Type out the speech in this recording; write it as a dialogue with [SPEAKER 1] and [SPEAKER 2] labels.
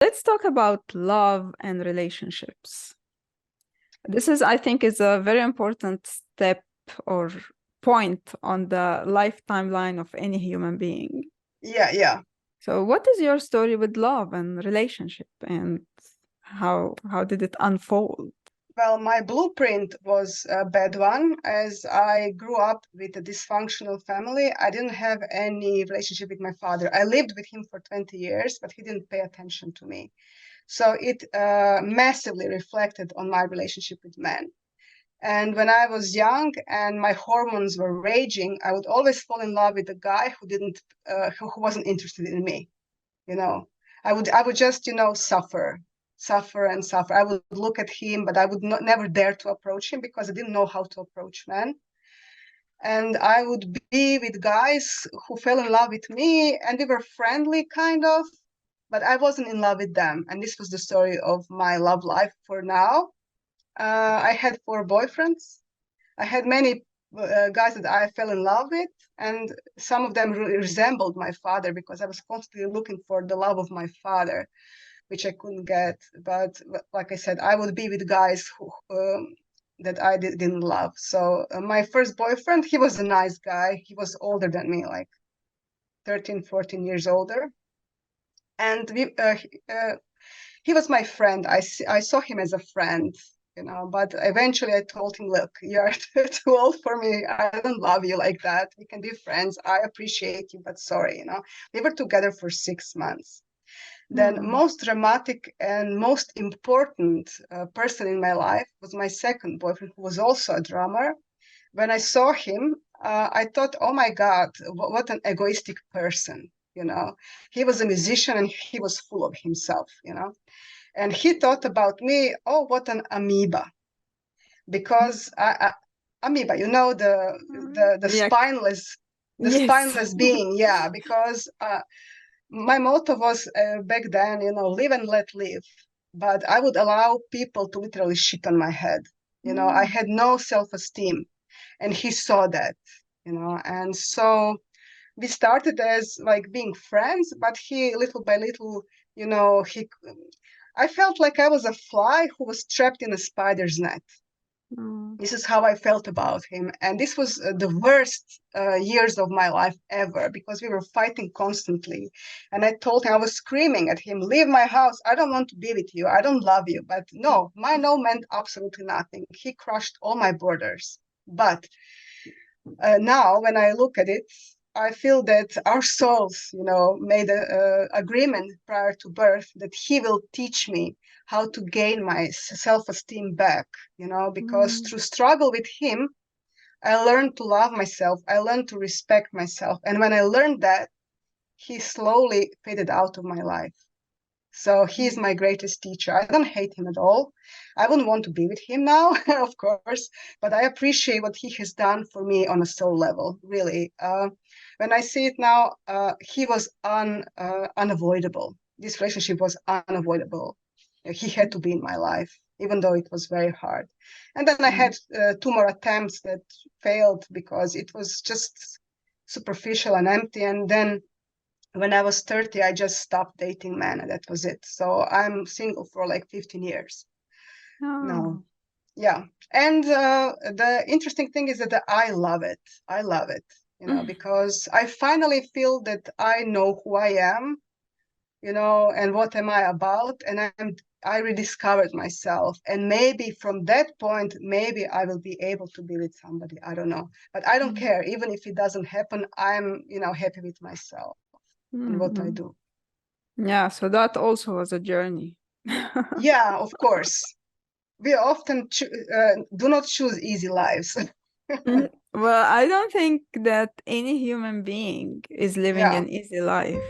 [SPEAKER 1] Let's talk about love and relationships. This is, I think, is a very important step or point on the life timeline of any human being.
[SPEAKER 2] Yeah.
[SPEAKER 1] So what is your story with love and relationship, and how did it unfold?
[SPEAKER 2] Well, my blueprint was a bad one. As I grew up with a dysfunctional family, I didn't have any relationship with my father. I lived with him for 20 years, but he didn't pay attention to me. So it massively reflected on my relationship with men. And when I was young and my hormones were raging, I would always fall in love with a guy who wasn't interested in me. You know, I would just suffer and suffer. I would look at him, but I would never dare to approach him because I didn't know how to approach men. And I would be with guys who fell in love with me, and we were friendly, kind of, but I wasn't in love with them. And this was the story of my love life for now. I had 4 boyfriends. I had many guys that I fell in love with, and some of them really resembled my father because I was constantly looking for the love of my father, which I couldn't get. But like I said, I would be with guys that I didn't love. So my first boyfriend, he was a nice guy. He was older than me, like 13, 14 years older. And he was my friend. I saw him as a friend, but eventually I told him, look, you're too old for me. I don't love you like that. We can be friends. I appreciate you, but sorry. We were together for 6 months. Then most dramatic and most important person in my life was my second boyfriend, who was also a drummer. When I saw him, I thought, oh my God, what an egoistic person. He was a musician and he was full of himself. And he thought about me, oh, what an amoeba. Because amoeba, the
[SPEAKER 1] Yeah.
[SPEAKER 2] spineless,
[SPEAKER 1] Yes.
[SPEAKER 2] being. Yeah, because my motto was back then, live and let live. But I would allow people to literally shit on my head. I had no self-esteem, and he saw that. And so we started as like being friends, but he little by little, he I felt like I was a fly who was trapped in a spider's net. This is how I felt about him. And this was the worst years of my life ever because we were fighting constantly. And I told him, I was screaming at him, leave my house. I don't want to be with you. I don't love you. But no, my no meant absolutely nothing. He crushed all my borders. But now when I look at it, I feel that our souls, made an agreement prior to birth that he will teach me how to gain my self-esteem back, because through struggle with him, I learned to love myself. I learned to respect myself. And when I learned that, he slowly faded out of my life. So he's my greatest teacher. I don't hate him at all. I wouldn't want to be with him now, of course, but I appreciate what he has done for me on a soul level, really. When I see it now, he was unavoidable. This relationship was unavoidable. He had to be in my life, even though it was very hard. And then I had 2 more attempts that failed because it was just superficial and empty. And then when I was 30, I just stopped dating men, and that was it. So I'm single for like 15 years now. Yeah. And the interesting thing is that I love it. I love it, because I finally feel that I know who I am, and what am I about. And I rediscovered myself. And maybe from that point, maybe I will be able to be with somebody. I don't know. But I don't care. Even if it doesn't happen, I'm, happy with myself and what I do.
[SPEAKER 1] Yeah, so that also was a journey.
[SPEAKER 2] Yeah, of course. We often do not choose easy lives.
[SPEAKER 1] Well, I don't think that any human being is living
[SPEAKER 2] Yeah,
[SPEAKER 1] an easy life.